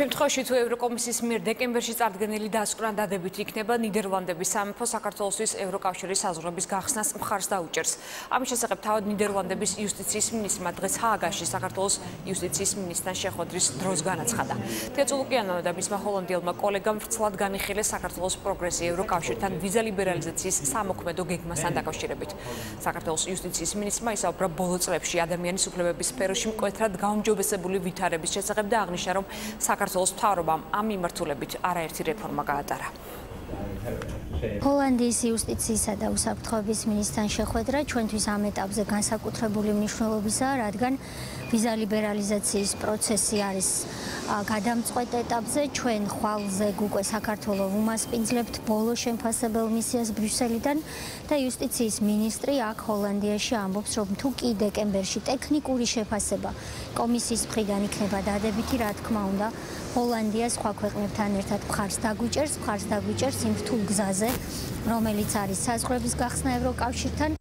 შემთხვევაში თუ ევროკომისიის მიერ დეკემბერში წარდგენილი დასკვნა დადებითი იქნება, ნიდერლანდების სამეფო საქართველოსთვის ევროკავშირის საზღვრების გახსნას მხარს დაუჭერს. ამის შესახებ თავად ნიდერლანდების იუსტიციის მინისტრმა დღეს ჰააგაში საქართველოს იუსტიციის მინისტრთან შეხვედრის დროს განაცხადა. თეწულუკიანოვმა და მისმა ჰოლანდიელმა კოლეგამ ვრცლად განიხილეს საქართველოს პროგრესი ევროკავშირთან ვიზა ლიბერალიზაციის სამოქმედო გეგმასთან დაკავშირებით. საქართველოს იუსტიციის მინისტრმა ისაუბრა ბოლო წლებში ადამიანის უფლებების სფეროში მკვეთრად გაუმჯობესებული ვითარების შესახებ და აღნიშნა, რომ საქართველოს მთავრობამ ამ მიმართულებით არაერთი რეფორმა გაატარა. ჰოლანდიის იუსტიციისა და უსაფრთხოების მინისტრთან შეხვედრა ჩვენთვის ამ ეტაპზე განსაკუთრებული მნიშვნელობისაა, რადგან ვიზა ლიბერალიზაციის პროცესი არის გადამწყვეტ ეტაპზე. ჩვენ ხვალზე უკვე საქართველოს უმასპინძლებთ ბოლო შემფასებელ მისიას ბრიუსელიდან და იუსტიციის მინისტრი აქ ჰოლანდიაში ამბობს, რომ თუ კი დეკემბერში ტექნიკური შეფასება კომისიის მხრიდან იქნება დადებითი, რა თქმა უნდა, ჰოლანდია სხვა ქვეყნებთან ერთად მხარს დაგვიჭერს იმ რთულ გზაზე, რომელიც არის საზღვრების გახსნა ევროკავშირთან.